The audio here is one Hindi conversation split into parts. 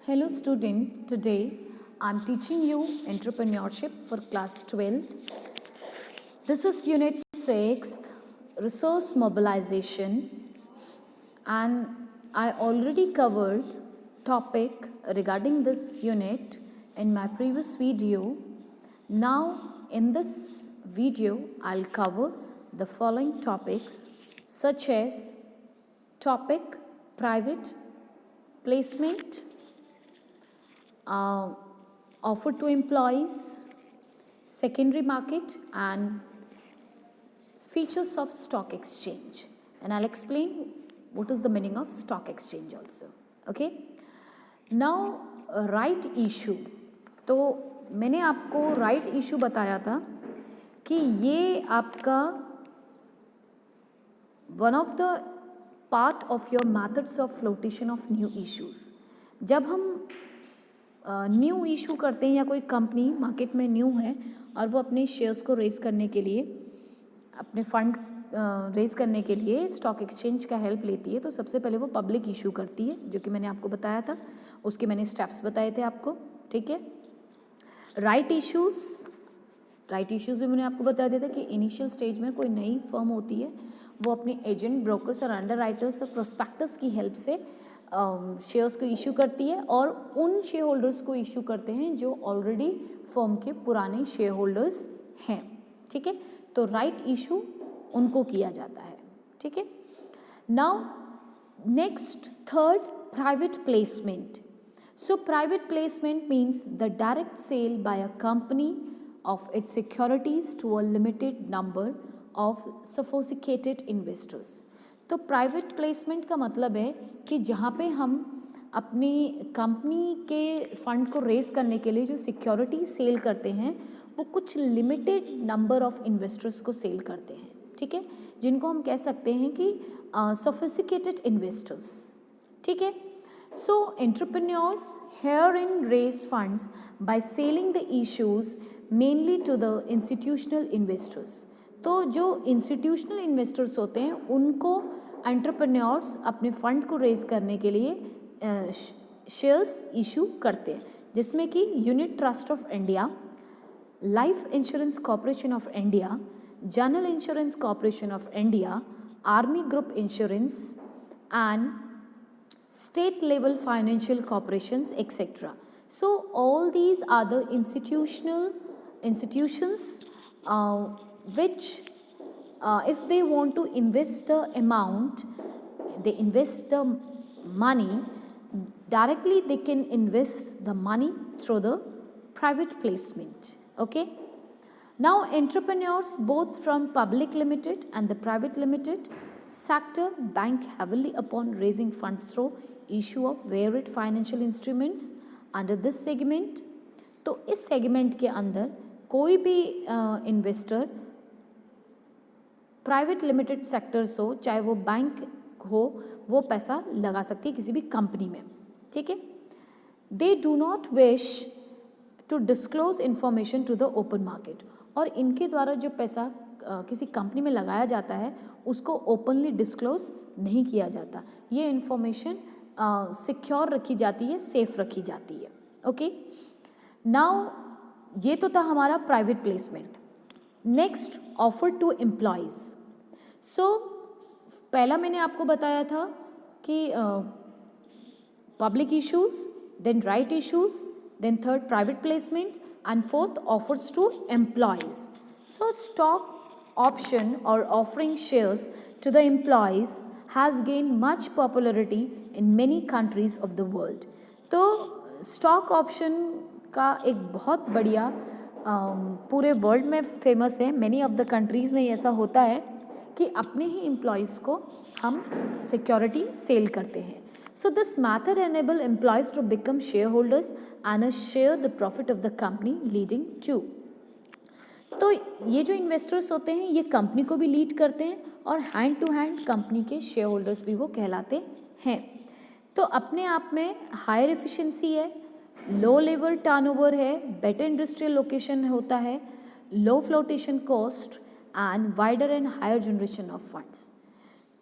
Hello student, today I am teaching you entrepreneurship for class 12th. This is unit 6, resource mobilization, and I already covered topic regarding this unit in my previous video. Now in this video I'll cover the following topics such as topic private placement, offer to employees, secondary market, and features of stock exchange. And I'll explain what is the meaning of stock exchange also. Okay. Now right issue. तो मैंने आपको right issue बताया था कि ये आपका one of the part of your methods of flotation of new issues. जब हम न्यू इशू करते हैं या कोई कंपनी मार्केट में न्यू है और वो अपने शेयर्स को रेज़ करने के लिए, अपने फंड रेज़ करने के लिए स्टॉक एक्सचेंज का हेल्प लेती है, तो सबसे पहले वो पब्लिक इशू करती है, जो कि मैंने आपको बताया था, उसके मैंने स्टेप्स बताए थे आपको. ठीक है. राइट इश्यूज़ भी मैंने आपको बता दिया था कि इनिशियल स्टेज में कोई नई फर्म होती है, वो अपने एजेंट, ब्रोकर्स और अंडर राइटर्स और प्रोस्पेक्टस की हेल्प से शेयर्स को इशू करती है और उन शेयर होल्डर्स को इशू करते हैं जो ऑलरेडी फर्म के पुराने शेयर होल्डर्स हैं. ठीक है. तो राइट इशू उनको किया जाता है. ठीक है. Now next third, private placement. So private placement means the direct sale by a company of its securities to a limited number of sophisticated investors. तो प्राइवेट प्लेसमेंट का मतलब है कि जहाँ पे हम अपनी कंपनी के फंड को रेज करने के लिए जो सिक्योरिटी सेल करते हैं वो कुछ लिमिटेड नंबर ऑफ इन्वेस्टर्स को सेल करते हैं. ठीक है. जिनको हम कह सकते हैं कि सोफिस्टिकेटेड इन्वेस्टर्स. ठीक है. So entrepreneurs herein raise funds by selling the issues mainly to the institutional investors. तो जो institutional investors होते हैं उनको entrepreneurs अपने फंड को रेज करने के लिए शेयर्स इशू करते हैं, जिसमें कि unit trust of India, life insurance corporation of India, general insurance corporation of India, army group insurance and state level financial corporations, etc. So all these are the institutions which if they want to invest the amount, they invest the money directly, they can invest the money through the private placement. Okay. Now entrepreneurs both from public limited and the private limited sector bank heavily upon raising funds through issue of varied financial instruments under this segment. तो इस सेगमेंट के अंदर कोई भी इन्वेस्टर प्राइवेट लिमिटेड सेक्टर्स हो, चाहे वो बैंक हो, वो पैसा लगा सकती है किसी भी कंपनी में. ठीक है. They do not wish to disclose information to the open market. और इनके द्वारा जो पैसा किसी कंपनी में लगाया जाता है उसको ओपनली डिस्क्लोज नहीं किया जाता. ये इन्फॉर्मेशन सिक्योर रखी जाती है, सेफ रखी जाती है. ओके. नाउ ये तो था हमारा private placement. Next, offer to employees. So पहला मैंने आपको बताया था कि public issues, then right issues, then third private placement and fourth offers to employees. So stock option or offering shares to the employees has gained much popularity in many countries of the world. तो स्टॉक ऑप्शन का एक बहुत बढ़िया पूरे वर्ल्ड में फेमस है. मैनी ऑफ द कंट्रीज़ में ऐसा होता है कि अपने ही एम्प्लॉयज़ को हम सिक्योरिटी सेल करते हैं. So this method enable employees to become shareholders and share the profit of the company leading to. तो ये जो इन्वेस्टर्स होते हैं ये कंपनी को भी लीड करते हैं और हैंड टू हैंड कंपनी के शेयर होल्डर्स भी वो कहलाते हैं. तो अपने आप में हायर एफिशिएंसी है, लो लेबर टर्नओवर है, बेटर इंडस्ट्रियल लोकेशन होता है, low flotation cost and wider and higher generation of funds.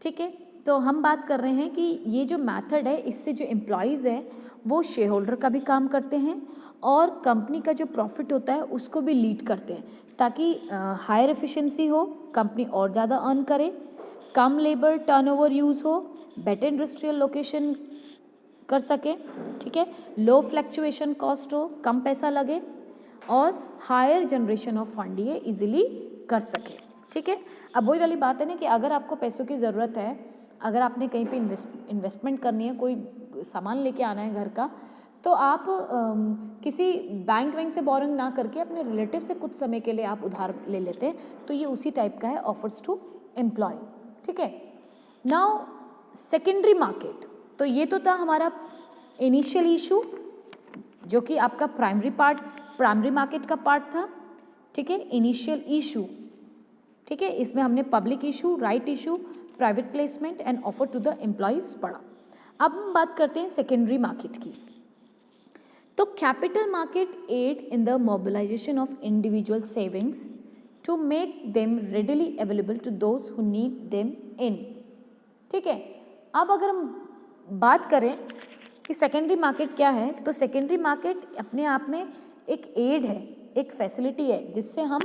ठीक है. तो हम बात कर रहे हैं कि ये जो मेथड है इससे जो एम्प्लॉयज़ है वो शेयर होल्डर का भी काम करते हैं और कंपनी का जो प्रॉफिट होता है उसको भी लीड करते हैं, ताकि हायर एफिशिएंसी हो, कंपनी और ज़्यादा अर्न करे, कम लेबर टर्नओवर यूज़ हो, बेटर इंडस्ट्रियल लोकेशन कर सके, ठीक है, लो फ्लैक्चुएशन कॉस्ट हो, कम पैसा लगे और हायर जनरेशन ऑफ फंड ये इजीली कर सके, ठीक है। अब वही वाली बात है ना कि अगर आपको पैसों की ज़रूरत है, अगर आपने कहीं पे इन्वेस्टमेंट करनी है, कोई सामान लेके आना है घर का, तो आप किसी बैंक से बोरिंग ना करके अपने रिलेटिव से कुछ समय के लिए आप उधार ले लेते हैं, तो ये उसी टाइप का है ऑफर्स टू एम्प्लॉय, ठीक है। नाउ सेकेंडरी मार्केट, तो ये तो था हमारा इनिशियल इशू जो कि आपका प्राइमरी मार्केट का पार्ट था, ठीक है, इनिशियल इशू, ठीक है। इसमें हमने public issue, right issue, private placement and offer to the employees पढ़ा। अब हम बात करते हैं सेकेंडरी मार्केट की। तो capital market aid in the mobilization of individual savings to make them readily available to those who need them in, ठीक है। अब अगर हम बात करें कि सेकेंडरी मार्केट क्या है, तो सेकेंडरी मार्केट अपने आप में एक एड है, एक फैसिलिटी है जिससे हम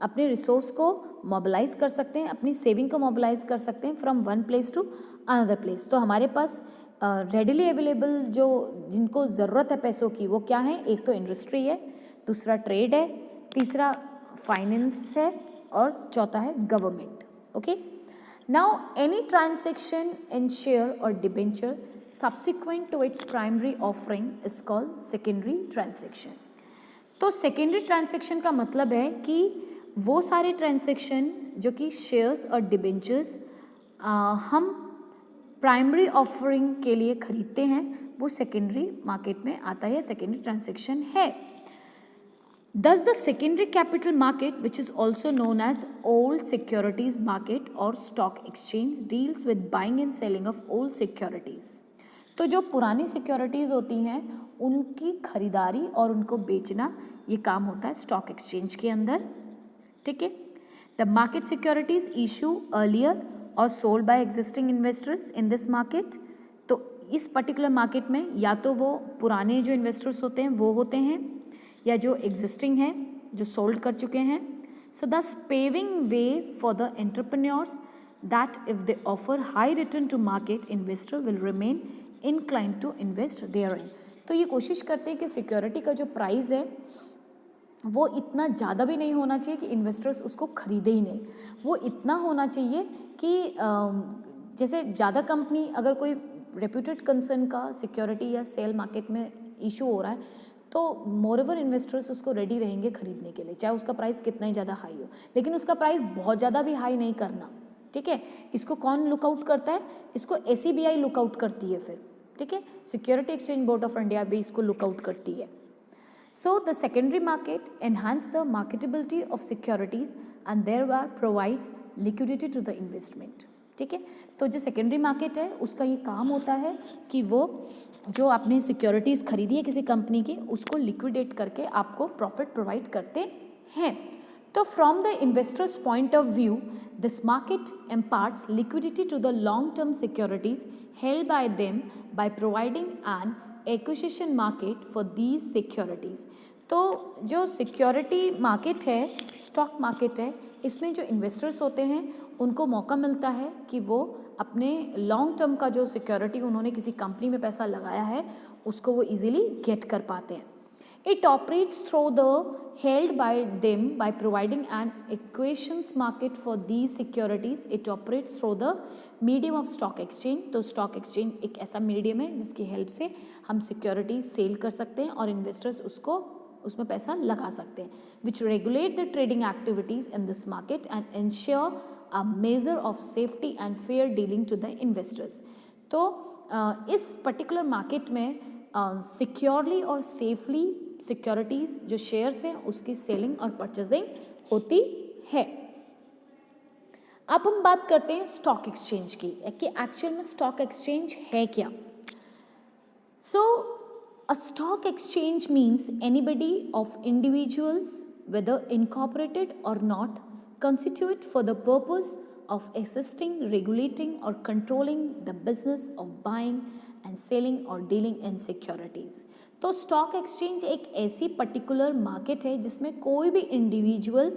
अपने रिसोर्स को मोबिलाइज कर सकते हैं, अपनी सेविंग को मोबिलाइज कर सकते हैं from one place to another place. तो हमारे पास रेडिली अवेलेबल जो जिनको ज़रूरत है पैसों की वो क्या है, एक तो इंडस्ट्री है, दूसरा ट्रेड है, तीसरा फाइनेंस है और चौथा है government, okay. Now any transaction in share और debenture subsequent to its primary offering is called secondary transaction। तो सेकेंडरी ट्रांसेक्शन का मतलब है कि वो सारे ट्रांसेक्शन जो कि शेयर्स और डिबेंचर्स हम प्राइमरी ऑफरिंग के लिए खरीदते हैं, वो सेकेंडरी मार्केट में आता है, सेकेंडरी ट्रांसेक्शन है। Thus the secondary capital market, which is also known as old securities market or stock exchange, deals with buying and selling of old securities। तो जो पुरानी सिक्योरिटीज़ होती हैं उनकी खरीदारी और उनको बेचना, ये काम होता है स्टॉक एक्सचेंज के अंदर, ठीक है। The market securities issue earlier और sold by existing investors in this market. तो इस पर्टिकुलर मार्केट में या तो वो पुराने जो इन्वेस्टर्स होते हैं वो होते हैं, या जो एग्जिस्टिंग हैं जो सोल्ड कर चुके हैं। So this paving way for the entrepreneurs that if they offer high return to market, investor will remain inclined to invest therein। तो ये कोशिश करते हैं कि सिक्योरिटी का जो प्राइस है वो इतना ज़्यादा भी नहीं होना चाहिए कि इन्वेस्टर्स उसको खरीदे ही नहीं, वो इतना होना चाहिए कि जैसे ज़्यादा कंपनी अगर कोई रेप्यूटेड कंसर्न का सिक्योरिटी या सेल मार्केट में इशू हो रहा है तो मोरओवर इन्वेस्टर्स उसको रेडी रहेंगे खरीदने के लिए, चाहे उसका प्राइस कितना ही ज़्यादा हाई हो, लेकिन उसका प्राइस बहुत ज़्यादा भी हाई नहीं करना, ठीक है। इसको कौन लुकआउट करता है, इसको SEBI लुकआउट करती है फिर, ठीक है, security exchange board of India भी इसको लुकआउट करती है। So the secondary market enhance the marketability of securities and thereby provides liquidity to the investment, ठीक है। तो जो सेकेंडरी मार्केट है उसका ये काम होता है कि वो जो आपने सिक्योरिटीज़ खरीदी है किसी कंपनी की उसको लिक्विडेट करके आपको प्रॉफिट प्रोवाइड करते हैं। तो from the investors point of view this market imparts liquidity to the long-term securities held by them by providing an acquisition market for these securities। तो जो सिक्योरिटी मार्केट है, स्टॉक मार्केट है, इसमें जो इन्वेस्टर्स होते हैं उनको मौका मिलता है कि वो अपने लॉन्ग टर्म का जो सिक्योरिटी उन्होंने किसी कंपनी में पैसा लगाया है उसको वो इजीली गेट कर पाते हैं। It operates through the held by them by providing an acquisitions market for these securities। It operates through the medium of stock exchange। तो stock exchange एक ऐसा मीडियम है जिसकी हेल्प से हम सिक्योरिटीज सेल कर सकते हैं और इन्वेस्टर्स उसको उसमें पैसा लगा सकते हैं, which regulate the trading activities in this market and ensure a measure of safety and fair dealing to the investors। तो इस पर्टिकुलर मार्केट में सिक्योरली और सेफली सिक्योरिटीज़ जो शेयर्स हैं उसकी सेलिंग और परचेजिंग होती है। अब हम बात करते हैं स्टॉक एक्सचेंज की कि एक्चुअल में स्टॉक एक्सचेंज है क्या। So a stock exchange means anybody of individuals whether incorporated or not constitute for the purpose of assisting, regulating or controlling the business of buying and selling और डीलिंग इन सिक्योरिटीज़। तो स्टॉक एक्सचेंज एक ऐसी पर्टिकुलर मार्केट है जिसमें कोई भी इंडिविजुअल,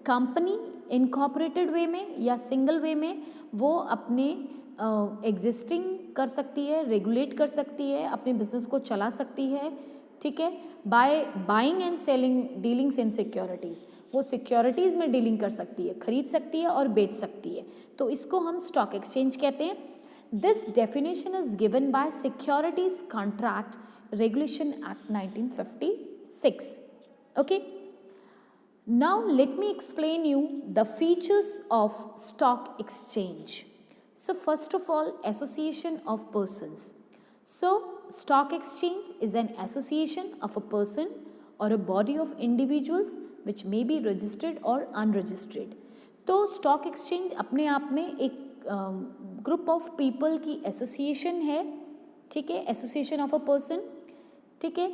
कंपनी इनकॉर्पोरेटेड वे में या सिंगल वे में वो अपने एग्जिस्टिंग कर सकती है, रेगुलेट कर सकती है, अपने बिजनेस को चला सकती है, ठीक है, by buying and selling dealings in securities. वो सिक्योरिटीज़ में डीलिंग कर सकती है, खरीद सकती है और बेच सकती है, तो इसको हम स्टॉक एक्सचेंज कहते हैं। This definition is given by securities contract regulation act 1956। Okay, now let me explain you the features of stock exchange. So first of all, association of persons. So stock exchange is an association of a person or a body of individuals which may be registered or unregistered. तो स्टॉक एक्सचेंज अपने आप में एक ग्रुप ऑफ पीपल की एसोसिएशन है, ठीक है, एसोसिएशन ऑफ अ पर्सन, ठीक है,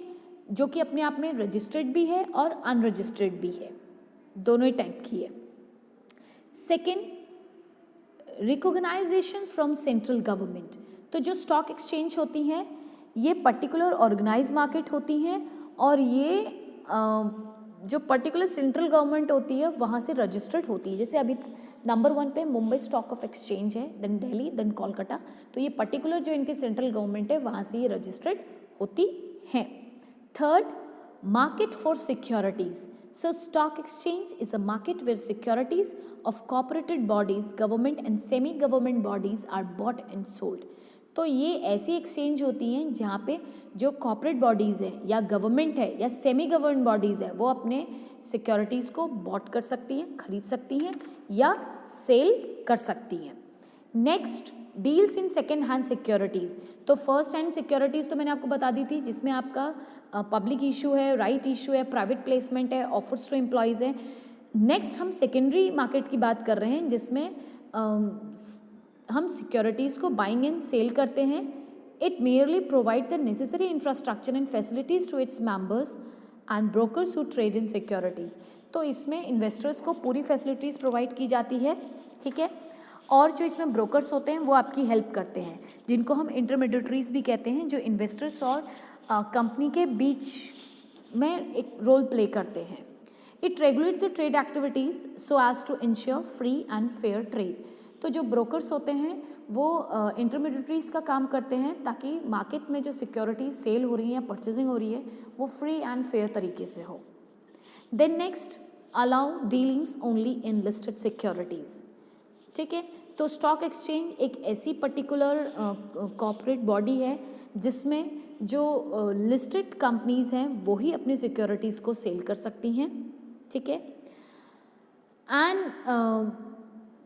जो कि अपने आप में रजिस्टर्ड भी है और अनरजिस्टर्ड भी है, दोनों ही टाइप की है। Second, recognization from central government. तो जो स्टॉक एक्सचेंज होती हैं ये पर्टिकुलर ऑर्गेनाइज मार्केट होती हैं और ये जो पर्टिकुलर सेंट्रल गवर्नमेंट होती है वहाँ से रजिस्टर्ड होती है। जैसे अभी नंबर 1 पे मुंबई स्टॉक ऑफ एक्सचेंज है, देन दिल्ली, देन कोलकाता, तो ये पर्टिकुलर जो इनके सेंट्रल गवर्नमेंट है वहाँ से ये रजिस्टर्ड होती हैं। Third, market for securities. So stock exchange is a market where securities of corporated bodies, government and semi-government bodies are bought and sold. तो ये ऐसी एक्सचेंज होती हैं जहाँ पे जो कॉर्पोरेट बॉडीज़ है या गवर्नमेंट है या सेमी गवर्नमेंट बॉडीज़ है वो अपने सिक्योरिटीज़ को बॉट कर सकती हैं, खरीद सकती हैं या सेल कर सकती हैं। Next, deals in second hand securities. तो फर्स्ट हैंड सिक्योरिटीज़ तो मैंने आपको बता दी थी, जिसमें आपका पब्लिक इशू है, राइट इशू है, प्राइवेट प्लेसमेंट है, ऑफर्स टू एम्प्लॉयज़ है। नेक्स्ट हम सेकेंडरी मार्केट की बात कर रहे हैं जिसमें हम सिक्योरिटीज़ को बाइंग एंड सेल करते हैं। It merely provide the necessary infrastructure and facilities to its members and brokers who trade in securities. तो इसमें इन्वेस्टर्स को पूरी फैसिलिटीज़ प्रोवाइड की जाती है, ठीक है, और जो इसमें ब्रोकर्स होते हैं वो आपकी हेल्प करते हैं, जिनको हम इंटरमीडिएटरीज भी कहते हैं, जो इन्वेस्टर्स और कंपनी के बीच में एक रोल प्ले करते हैं। It regulate the trade activities so as to ensure free and fair trade. तो जो ब्रोकर्स होते हैं वो इंटरमीडिएटरीज का काम करते हैं ताकि मार्केट में जो सिक्योरिटीज सेल हो रही है या परचेजिंग हो रही है वो फ्री एंड फेयर तरीके से हो। Then next, allow dealings only in listed securities, ठीक है। तो स्टॉक एक्सचेंज एक ऐसी पर्टिकुलर कॉर्पोरेट बॉडी है जिसमें जो लिस्टेड कंपनीज हैं वो ही अपनी सिक्योरिटीज़ को सेल कर सकती हैं, ठीक है, and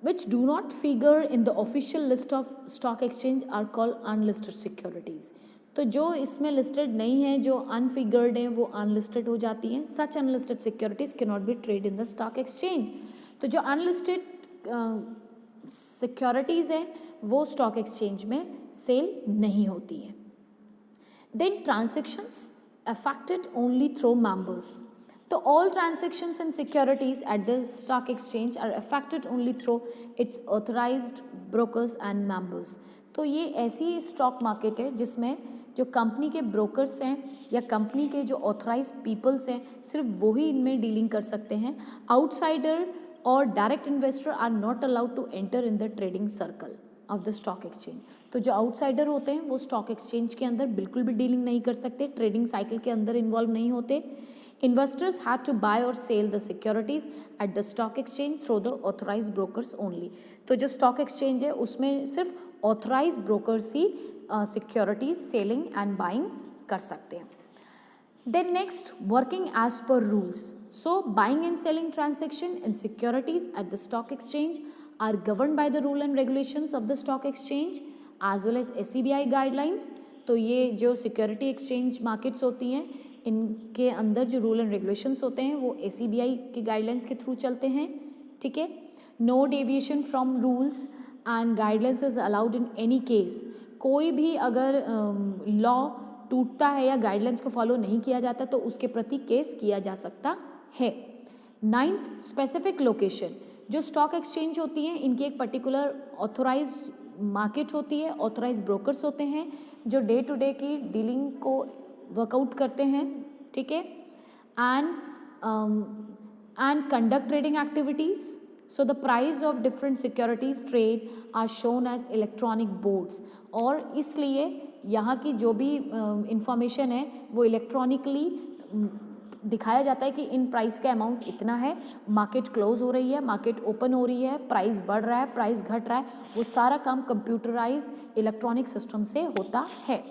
which do not figure in the official list of stock exchange are called unlisted securities. तो जो इसमें लिस्टेड नहीं है, जो अनफिगर्ड हैं, वो अनलिस्टेड हो जाती हैं। Such unlisted securities can not be trade in the stock exchange. तो जो अनलिस्टेड सिक्योरिटीज़ हैं वो स्टॉक एक्सचेंज में सेल नहीं होती हैं। Then transactions affected only through members. तो all transactions and securities at the stock exchange are affected only through its authorized brokers and members. तो ये ऐसी स्टॉक मार्केट है जिसमें जो कंपनी के ब्रोकर्स हैं या कंपनी के जो ऑथराइज्ड पीपल्स हैं सिर्फ वही इनमें डीलिंग कर सकते हैं। आउटसाइडर और direct investor are not allowed to enter in the trading circle of the stock exchange. तो जो आउटसाइडर होते हैं वो स्टॉक एक्सचेंज के अंदर बिल्कुल भी डीलिंग नहीं कर सकते, ट्रेडिंग साइकिल के अंदर इन्वॉल्व नहीं होते। Investors had to buy or sell the securities at the stock exchange through the authorized brokers only. तो जो stock exchange है उसमें सिर्फ authorized brokers he securities selling and buying कर सकते हैं। Then next, working as per rules. So buying and selling transaction in securities at the stock exchange are governed by the rule and regulations of the stock exchange as well as SEBI guidelines. तो ये जो security exchange markets होती हैं इनके अंदर जो रूल एंड रेगुलेशंस होते हैं वो SEBI के गाइडलाइंस के थ्रू चलते हैं, ठीक है। No deviation from rules and guidelines is allowed in any case. कोई भी अगर लॉ टूटता है या गाइडलाइंस को फॉलो नहीं किया जाता तो उसके प्रति केस किया जा सकता है। Ninth, specific location. जो स्टॉक एक्सचेंज होती हैं इनकी एक पर्टिकुलर ऑथोराइज मार्केट होती है, ऑथोराइज ब्रोकर्स होते हैं, जो डे टू डे की डीलिंग को वर्कआउट करते हैं, ठीक है, and conduct trading activities. So the price of different securities trade are shown as electronic boards. और इसलिए यहाँ की जो भी इंफॉर्मेशन है वो इलेक्ट्रॉनिकली दिखाया जाता है कि इन प्राइस का अमाउंट इतना है, मार्केट क्लोज हो रही है, मार्केट ओपन हो रही है, प्राइस बढ़ रहा है, प्राइस घट रहा है, वो सारा काम कंप्यूटराइज इलेक्ट्रॉनिक सिस्टम से होता है।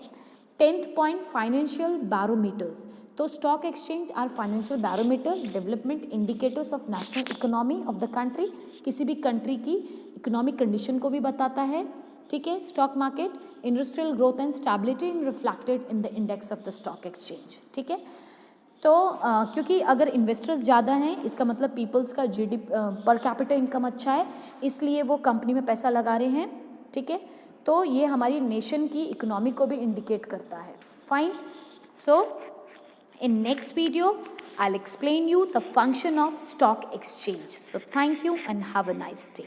10th point, financial barometers. तो stock exchange are financial barometers, development indicators of national economy of the country, किसी भी कंट्री की इकोनॉमिक कंडीशन को भी बताता है, ठीक है। Stock market, industrial growth and stability reflected in the index of the stock exchange, ठीक है। तो क्योंकि अगर इन्वेस्टर्स ज़्यादा हैं इसका मतलब पीपल्स का पर कैपिटा इनकम अच्छा है, इसलिए वो कंपनी में पैसा लगा रहे हैं, ठीक है। तो ये हमारी नेशन की इकोनॉमी को भी इंडिकेट करता है। Fine. So in next video I'll explain you the function of stock exchange. So thank you and have a nice day.